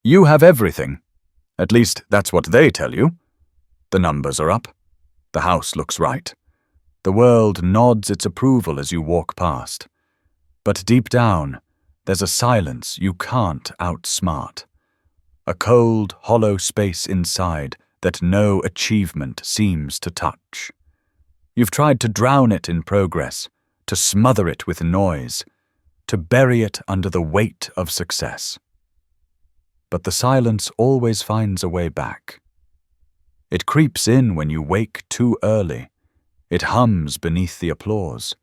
You have everything. At least that's what they tell you. The numbers are up. The house looks right. The world nods its approval as you walk past. But deep down, there's a silence you can't outsmart. A cold, hollow space inside that no achievement seems to touch. You've tried to drown it in progress, to smother it with noise, to bury it under the weight of success. But the silence always finds a way back. It creeps in when you wake too early. It hums beneath the applause.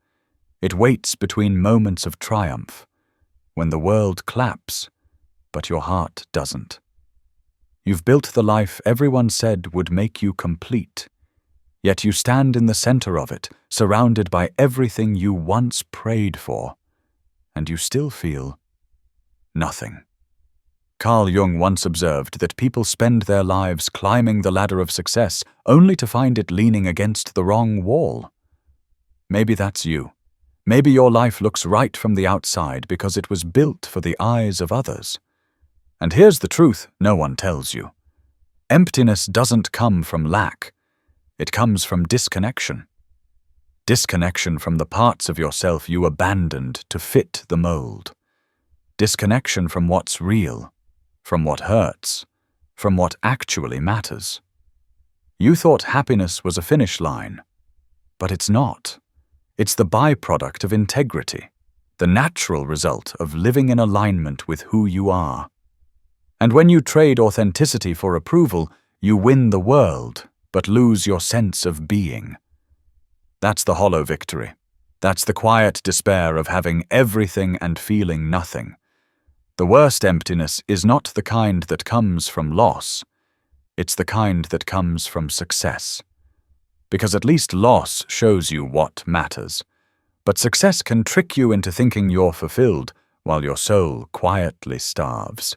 It waits between moments of triumph, when the world claps, but your heart doesn't. You've built the life everyone said would make you complete, yet you stand in the center of it, surrounded by everything you once prayed for, and you still feel nothing. Carl Jung once observed that people spend their lives climbing the ladder of success only to find it leaning against the wrong wall. Maybe that's you. Maybe your life looks right from the outside because it was built for the eyes of others. And here's the truth no one tells you. Emptiness doesn't come from lack. It comes from disconnection. Disconnection from the parts of yourself you abandoned to fit the mold. Disconnection from what's real, from what hurts, from what actually matters. You thought happiness was a finish line, but it's not. It's the byproduct of integrity, the natural result of living in alignment with who you are. And when you trade authenticity for approval, you win the world, but lose your sense of being. That's the hollow victory. That's the quiet despair of having everything and feeling nothing. The worst emptiness is not the kind that comes from loss. It's the kind that comes from success. Because at least loss shows you what matters. But success can trick you into thinking you're fulfilled while your soul quietly starves.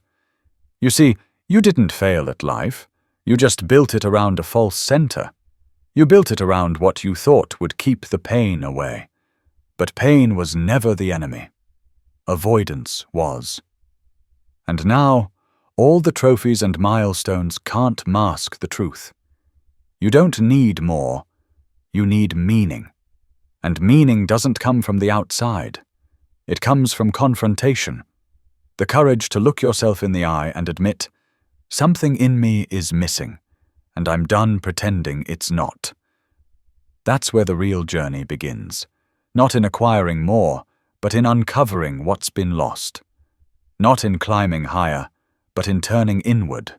You see, you didn't fail at life. You just built it around a false center. You built it around what you thought would keep the pain away. But pain was never the enemy. Avoidance was. And now, all the trophies and milestones can't mask the truth. You don't need more. You need meaning. And meaning doesn't come from the outside. It comes from confrontation. The courage to look yourself in the eye and admit, something in me is missing, and I'm done pretending it's not. That's where the real journey begins. Not in acquiring more, but in uncovering what's been lost. Not in climbing higher, but in turning inward.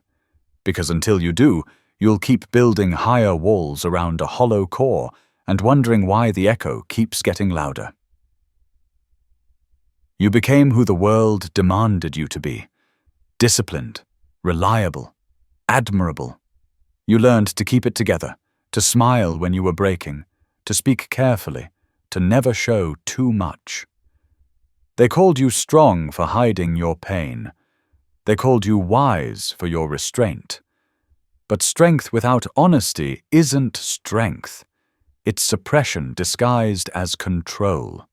Because until you do, you'll keep building higher walls around a hollow core and wondering why the echo keeps getting louder. You became who the world demanded you to be. Disciplined, reliable, admirable. You learned to keep it together, to smile when you were breaking, to speak carefully, to never show too much. They called you strong for hiding your pain. They called you wise for your restraint. But strength without honesty isn't strength. It's suppression disguised as control.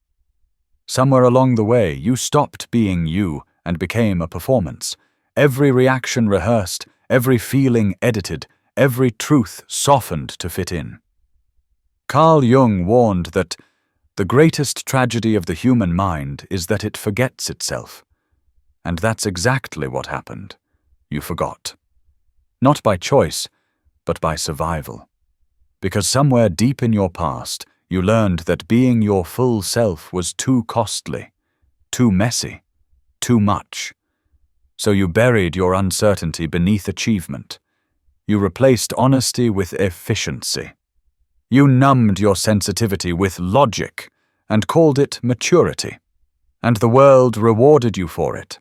Somewhere along the way, you stopped being you and became a performance. Every reaction rehearsed, every feeling edited, every truth softened to fit in. Carl Jung warned that the greatest tragedy of the human mind is that it forgets itself. And that's exactly what happened. You forgot. Not by choice, but by survival. Because somewhere deep in your past, you learned that being your full self was too costly, too messy, too much. So you buried your uncertainty beneath achievement. You replaced honesty with efficiency. You numbed your sensitivity with logic and called it maturity. And the world rewarded you for it.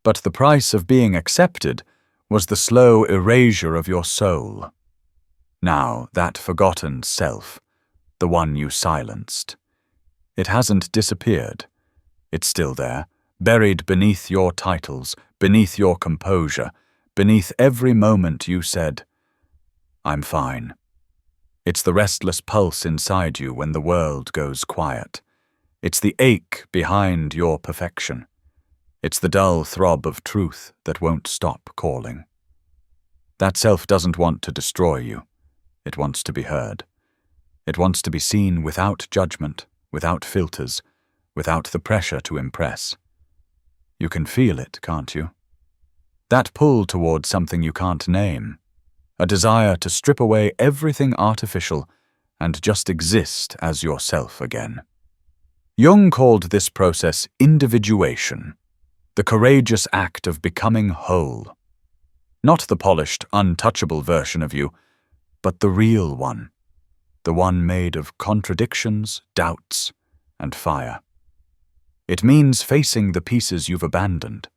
But the price of being accepted was the slow erasure of your soul. Now, that forgotten self, the one you silenced, it hasn't disappeared. It's still there, buried beneath your titles, beneath your composure, beneath every moment you said, "I'm fine." It's the restless pulse inside you when the world goes quiet. It's the ache behind your perfection. It's the dull throb of truth that won't stop calling. That self doesn't want to destroy you. It wants to be heard. It wants to be seen without judgment, without filters, without the pressure to impress. You can feel it, can't you? That pull toward something you can't name. A desire to strip away everything artificial and just exist as yourself again. Jung called this process individuation, the courageous act of becoming whole. Not the polished, untouchable version of you, but the real one, the one made of contradictions, doubts, and fire. It means facing the pieces you've abandoned,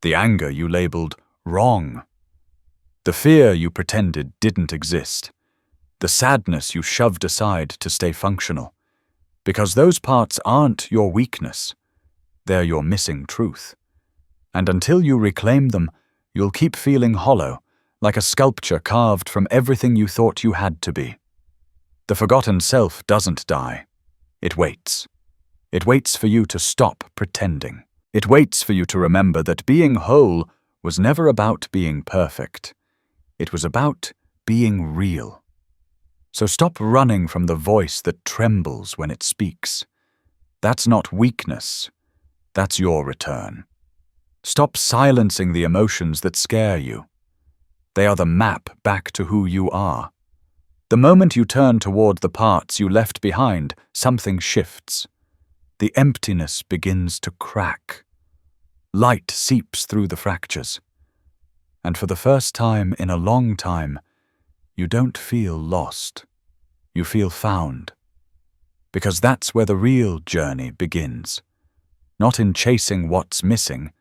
the anger you labeled wrong, the fear you pretended didn't exist, the sadness you shoved aside to stay functional, because those parts aren't your weakness, they're your missing truth. And until you reclaim them, you'll keep feeling hollow, like a sculpture carved from everything you thought you had to be. The forgotten self doesn't die. It waits. It waits for you to stop pretending. It waits for you to remember that being whole was never about being perfect. It was about being real. So stop running from the voice that trembles when it speaks. That's not weakness. That's your return. Stop silencing the emotions that scare you. They are the map back to who you are. The moment you turn toward the parts you left behind, something shifts. The emptiness begins to crack. Light seeps through the fractures. And for the first time in a long time, you don't feel lost. You feel found. Because that's where the real journey begins. Not in chasing what's missing,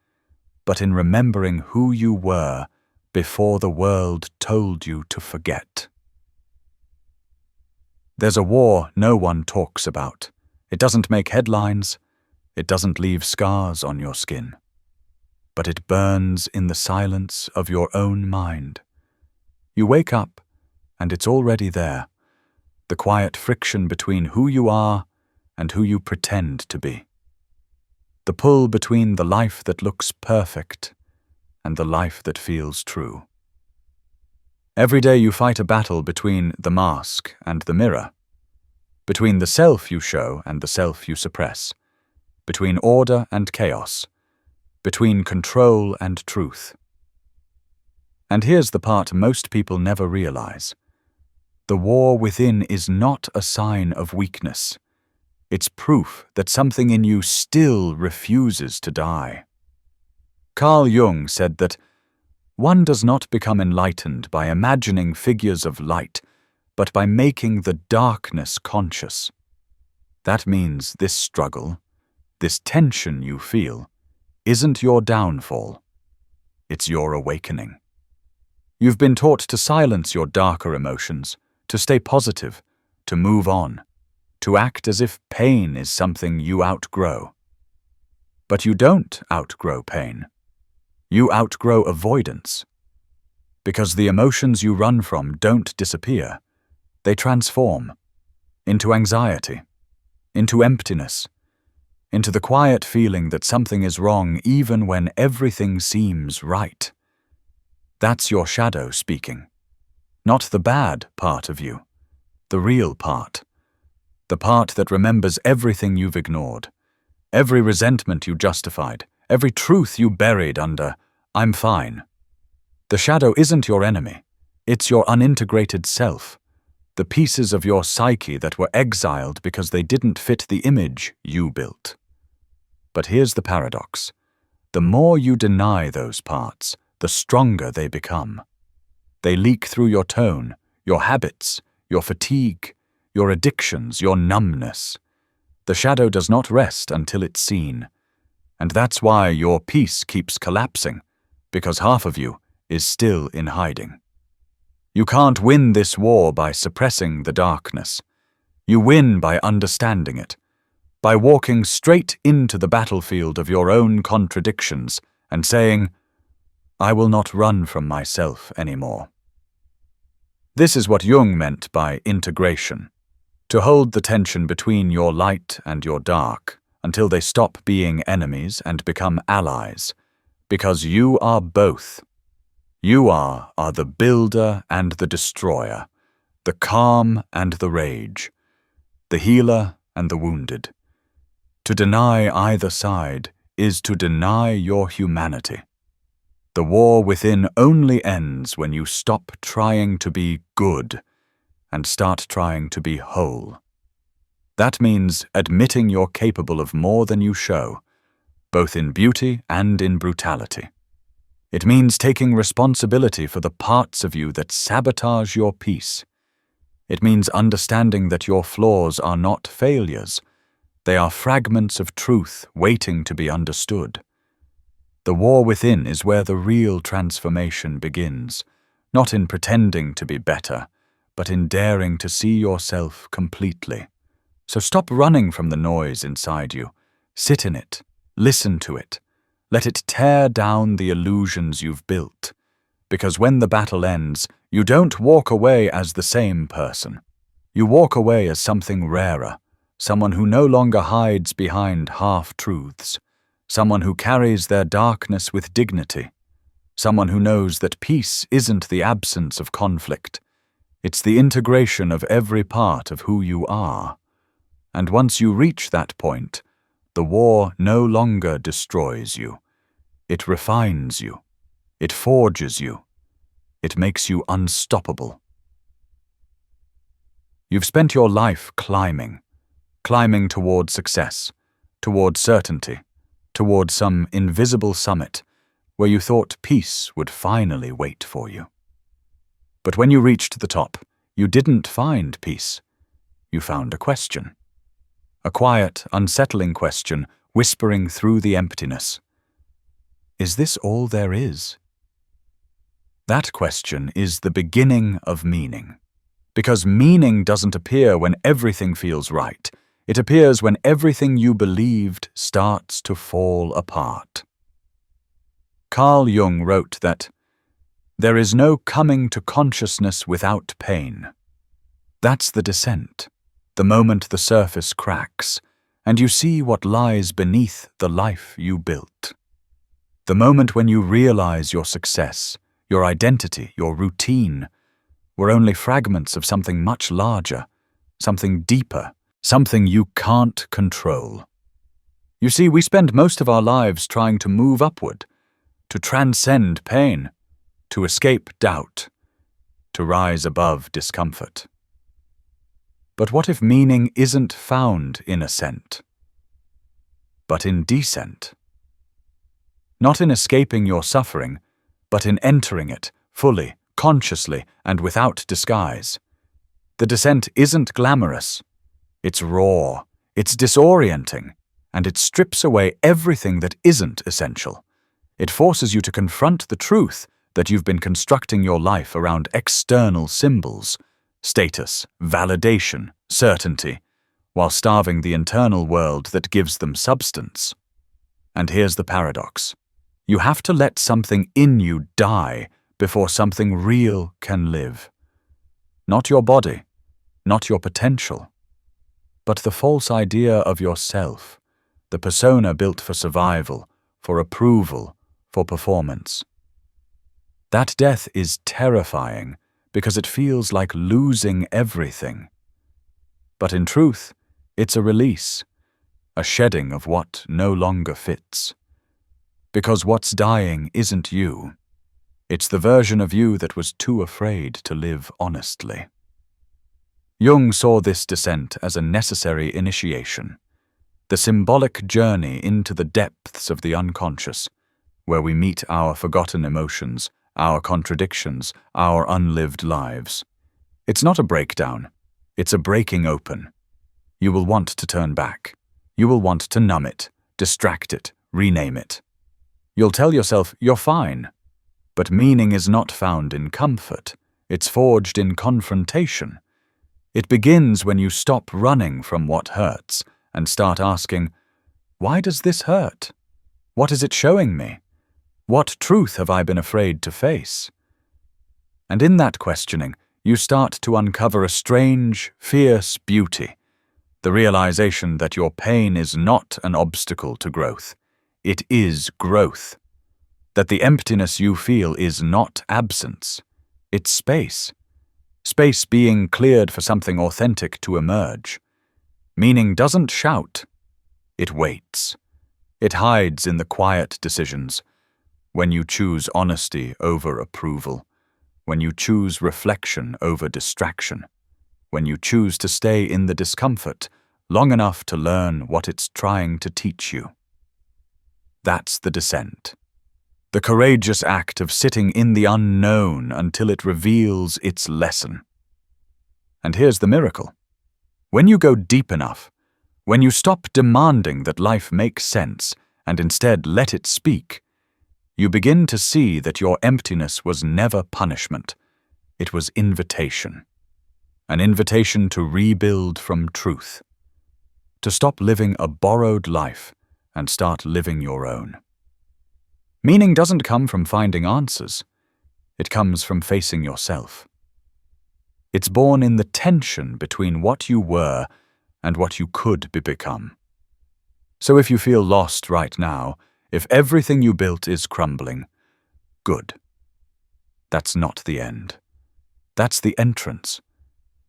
but in remembering who you were before the world told you to forget. There's a war no one talks about. It doesn't make headlines. It doesn't leave scars on your skin. But it burns in the silence of your own mind. You wake up, and it's already there. The quiet friction between who you are and who you pretend to be. The pull between the life that looks perfect and the life that feels true. Every day you fight a battle between the mask and the mirror, between the self you show and the self you suppress, between order and chaos, between control and truth. And here's the part most people never realize. The war within is not a sign of weakness. It's proof that something in you still refuses to die. Carl Jung said that one does not become enlightened by imagining figures of light, but by making the darkness conscious. That means this struggle, this tension you feel, isn't your downfall. It's your awakening. You've been taught to silence your darker emotions, to stay positive, to move on, to act as if pain is something you outgrow. But you don't outgrow pain. You outgrow avoidance. Because the emotions you run from don't disappear. They transform into anxiety, into emptiness, into the quiet feeling that something is wrong even when everything seems right. That's your shadow speaking. Not the bad part of you, the real part. The part that remembers everything you've ignored, every resentment you justified, every truth you buried under, "I'm fine." The shadow isn't your enemy. It's your unintegrated self, the pieces of your psyche that were exiled because they didn't fit the image you built. But here's the paradox. The more you deny those parts, the stronger they become. They leak through your tone, your habits, your fatigue, your addictions, your numbness. The shadow does not rest until it's seen. And that's why your peace keeps collapsing, because half of you is still in hiding. You can't win this war by suppressing the darkness. You win by understanding it, by walking straight into the battlefield of your own contradictions and saying, "I will not run from myself anymore." This is what Jung meant by integration, to hold the tension between your light and your dark, until they stop being enemies and become allies, because you are both. You are the builder and the destroyer, the calm and the rage, the healer and the wounded. To deny either side is to deny your humanity. The war within only ends when you stop trying to be good and start trying to be whole. That means admitting you're capable of more than you show, both in beauty and in brutality. It means taking responsibility for the parts of you that sabotage your peace. It means understanding that your flaws are not failures. They are fragments of truth waiting to be understood. The war within is where the real transformation begins, not in pretending to be better, but in daring to see yourself completely. So stop running from the noise inside you. Sit in it. Listen to it. Let it tear down the illusions you've built. Because when the battle ends, you don't walk away as the same person. You walk away as something rarer, someone who no longer hides behind half-truths, someone who carries their darkness with dignity, someone who knows that peace isn't the absence of conflict. It's the integration of every part of who you are. And once you reach that point, the war no longer destroys you. It refines you. It forges you. It makes you unstoppable. You've spent your life climbing toward success, toward certainty, toward some invisible summit where you thought peace would finally wait for you. But when you reached the top, you didn't find peace. You found a question. A quiet, unsettling question whispering through the emptiness. Is this all there is? That question is the beginning of meaning. Because meaning doesn't appear when everything feels right. It appears when everything you believed starts to fall apart. Carl Jung wrote that, "There is no coming to consciousness without pain." That's the descent. The moment the surface cracks, and you see what lies beneath the life you built. The moment when you realize your success, your identity, your routine, were only fragments of something much larger, something deeper, something you can't control. You see, we spend most of our lives trying to move upward, to transcend pain, to escape doubt, to rise above discomfort. But what if meaning isn't found in ascent, but in descent? Not in escaping your suffering, but in entering it fully, consciously, and without disguise. The descent isn't glamorous. It's raw, it's disorienting, and it strips away everything that isn't essential. It forces you to confront the truth that you've been constructing your life around external symbols, status, validation, certainty, while starving the internal world that gives them substance. And here's the paradox. You have to let something in you die before something real can live. Not your body, not your potential, but the false idea of yourself, the persona built for survival, for approval, for performance. That death is terrifying because it feels like losing everything. But in truth, it's a release, a shedding of what no longer fits. Because what's dying isn't you. It's the version of you that was too afraid to live honestly. Jung saw this descent as a necessary initiation, the symbolic journey into the depths of the unconscious, where we meet our forgotten emotions, our contradictions, our unlived lives. It's not a breakdown. It's a breaking open. You will want to turn back. You will want to numb it, distract it, rename it. You'll tell yourself you're fine. But meaning is not found in comfort. It's forged in confrontation. It begins when you stop running from what hurts and start asking, why does this hurt? What is it showing me? What truth have I been afraid to face? And in that questioning, you start to uncover a strange, fierce beauty, The realization that your pain is not an obstacle to growth. It is growth. That the emptiness you feel is not absence. It's space. Space being cleared for something authentic to emerge. Meaning doesn't shout. It waits. It hides in the quiet decisions. When you choose honesty over approval. When you choose reflection over distraction. When you choose to stay in the discomfort long enough to learn what it's trying to teach you. That's the descent. The courageous act of sitting in the unknown until it reveals its lesson. And here's the miracle. When you go deep enough, when you stop demanding that life make sense and instead let it speak, you begin to see that your emptiness was never punishment. It was invitation. An invitation to rebuild from truth. To stop living a borrowed life and start living your own. Meaning doesn't come from finding answers. It comes from facing yourself. It's born in the tension between what you were and what you could become. So if you feel lost right now, if everything you built is crumbling, good. That's not the end. That's the entrance.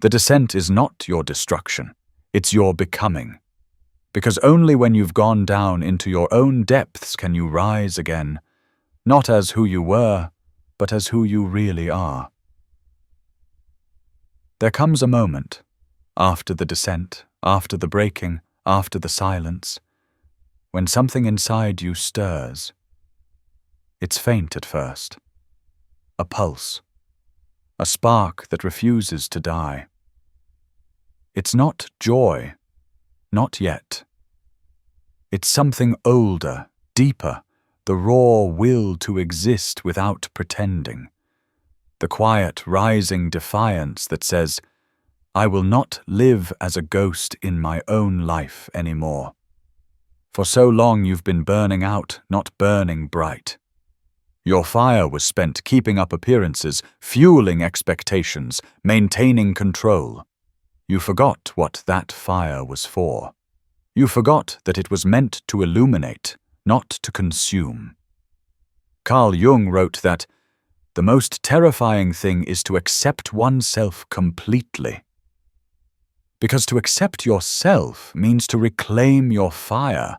The descent is not your destruction. It's your becoming. Because only when you've gone down into your own depths can you rise again, not as who you were, but as who you really are. There comes a moment, after the descent, after the breaking, after the silence, when something inside you stirs. It's faint at first. A pulse. A spark that refuses to die. It's not joy. Not yet. It's something older, deeper, the raw will to exist without pretending. The quiet, rising defiance that says, I will not live as a ghost in my own life anymore. For so long you've been burning out, not burning bright. Your fire was spent keeping up appearances, fueling expectations, maintaining control. You forgot what that fire was for. You forgot that it was meant to illuminate, not to consume. Carl Jung wrote that, the most terrifying thing is to accept oneself completely. Because to accept yourself means to reclaim your fire,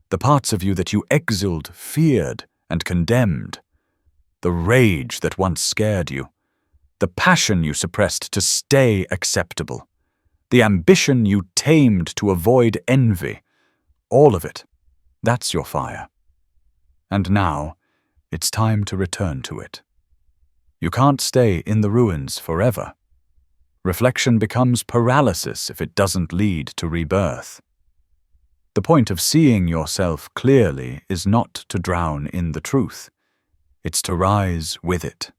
the parts of you that you exiled, feared, and condemned, the rage that once scared you, the passion you suppressed to stay acceptable, the ambition you tamed to avoid envy, all of it, that's your fire. And now, it's time to return to it. You can't stay in the ruins forever. Reflection becomes paralysis if it doesn't lead to rebirth. The point of seeing yourself clearly is not to drown in the truth. It's to rise with it.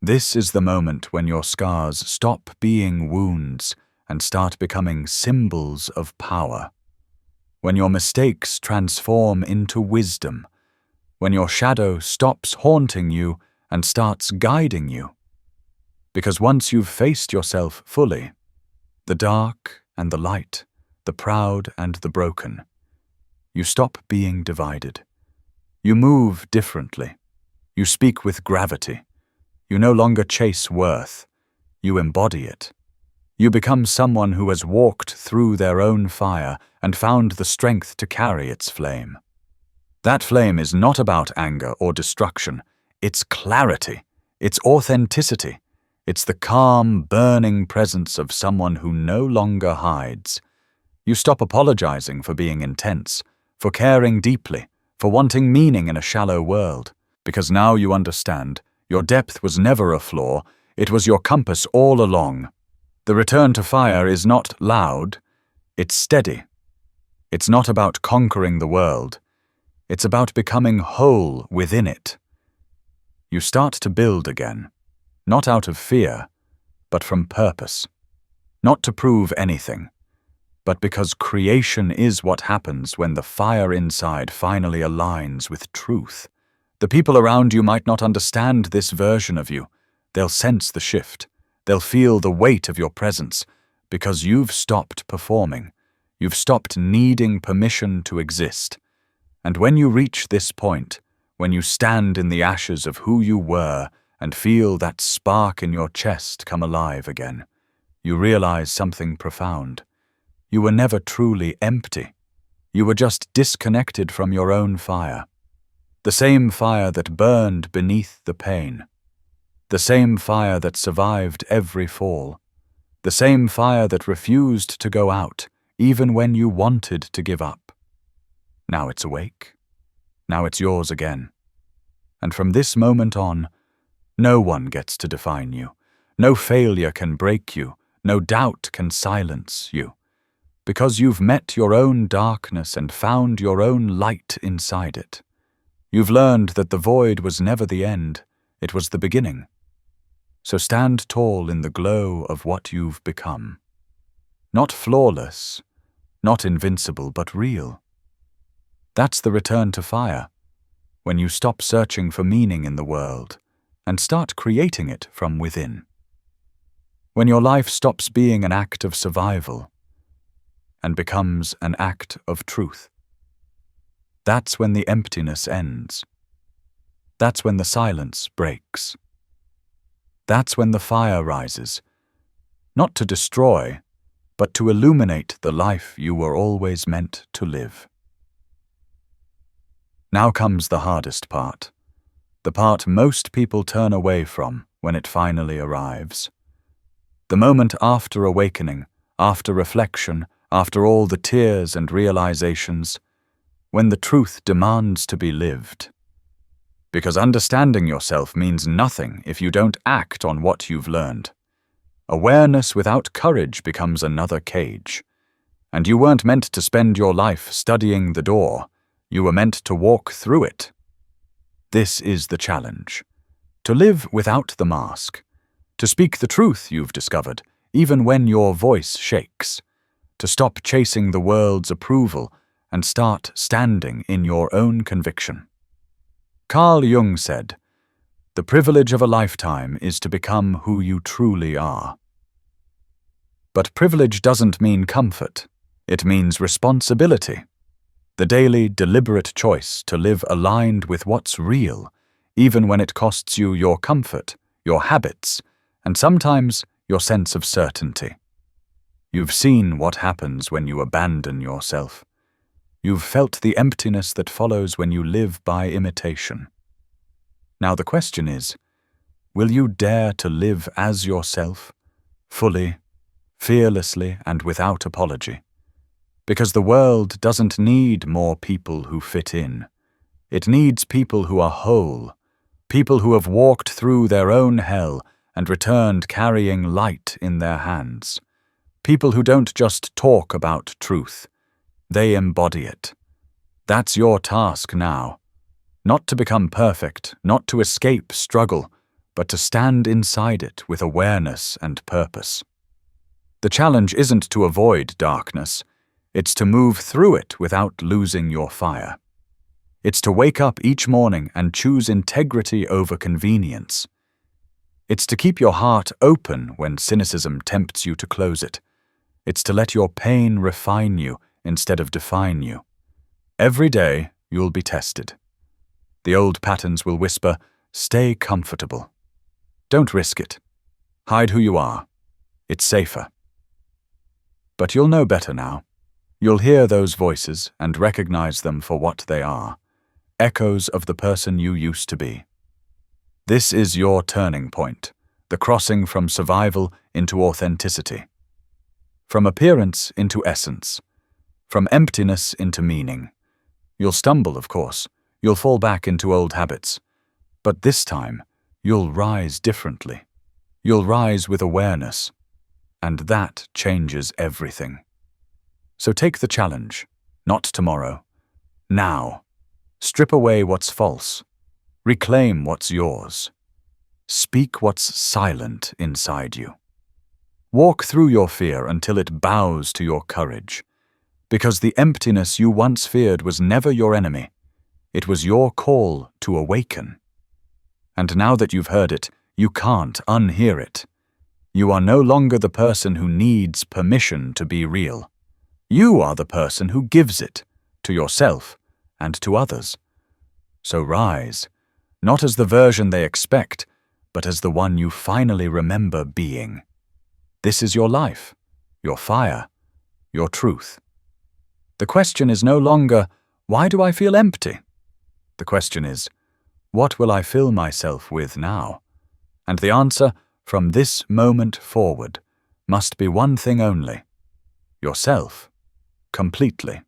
This is the moment when your scars stop being wounds and start becoming symbols of power. When your mistakes transform into wisdom. When your shadow stops haunting you and starts guiding you. Because once you've faced yourself fully, the dark and the light, the proud and the broken, you stop being divided. You move differently. You speak with gravity. You no longer chase worth. You embody it. You become someone who has walked through their own fire and found the strength to carry its flame. That flame is not about anger or destruction. It's clarity. It's authenticity. It's the calm, burning presence of someone who no longer hides. You stop apologizing for being intense, for caring deeply, for wanting meaning in a shallow world. Because now you understand, your depth was never a flaw, it was your compass all along. The return to fire is not loud, it's steady. It's not about conquering the world, it's about becoming whole within it. You start to build again, not out of fear, but from purpose. Not to prove anything, but because creation is what happens when the fire inside finally aligns with truth. The people around you might not understand this version of you. They'll sense the shift. They'll feel the weight of your presence, because you've stopped performing. You've stopped needing permission to exist. And when you reach this point, when you stand in the ashes of who you were and feel that spark in your chest come alive again, you realize something profound. You were never truly empty. You were just disconnected from your own fire. The same fire that burned beneath the pain. The same fire that survived every fall. The same fire that refused to go out, even when you wanted to give up. Now it's awake. Now it's yours again. And from this moment on, no one gets to define you. No failure can break you. No doubt can silence you. Because you've met your own darkness and found your own light inside it. You've learned that the void was never the end. It was the beginning. So stand tall in the glow of what you've become. Not flawless, not invincible, but real. That's the return to fire, when you stop searching for meaning in the world and start creating it from within. When your life stops being an act of survival and becomes an act of truth. That's when the emptiness ends. That's when the silence breaks. That's when the fire rises, not to destroy, but to illuminate the life you were always meant to live. Now comes the hardest part, the part most people turn away from when it finally arrives. The moment after awakening, after reflection, after all the tears and realizations, when the truth demands to be lived. Because understanding yourself means nothing if you don't act on what you've learned. Awareness without courage becomes another cage. And you weren't meant to spend your life studying the door. You were meant to walk through it. This is the challenge. To live without the mask. To speak the truth you've discovered, even when your voice shakes. To stop chasing the world's approval and start standing in your own conviction. Carl Jung said, "The privilege of a lifetime is to become who you truly are." But privilege doesn't mean comfort. It means responsibility. The daily, deliberate choice to live aligned with what's real, even when it costs you your comfort, your habits, and sometimes your sense of certainty. You've seen what happens when you abandon yourself. You've felt the emptiness that follows when you live by imitation. Now the question is, will you dare to live as yourself, fully, fearlessly, and without apology? Because the world doesn't need more people who fit in. It needs people who are whole, people who have walked through their own hell and returned carrying light in their hands. People who don't just talk about truth. They embody it. That's your task now. Not to become perfect, not to escape struggle, but to stand inside it with awareness and purpose. The challenge isn't to avoid darkness. It's to move through it without losing your fire. It's to wake up each morning and choose integrity over convenience. It's to keep your heart open when cynicism tempts you to close it. It's to let your pain refine you instead of define you. Every day, you'll be tested. The old patterns will whisper, "Stay comfortable." Don't risk it. Hide who you are. It's safer. But you'll know better now. You'll hear those voices and recognize them for what they are, echoes of the person you used to be. This is your turning point, the crossing from survival into authenticity. From appearance into essence. From emptiness into meaning. You'll stumble, of course. You'll fall back into old habits. But this time, you'll rise differently. You'll rise with awareness. And that changes everything. So take the challenge. Not tomorrow. Now. Strip away what's false. Reclaim what's yours. Speak what's silent inside you. Walk through your fear until it bows to your courage. Because the emptiness you once feared was never your enemy. It was your call to awaken. And now that you've heard it, you can't unhear it. You are no longer the person who needs permission to be real. You are the person who gives it, to yourself and to others. So rise, not as the version they expect, but as the one you finally remember being. This is your life, your fire, your truth. The question is no longer, why do I feel empty? The question is, what will I fill myself with now? And the answer, from this moment forward, must be one thing only: yourself, completely.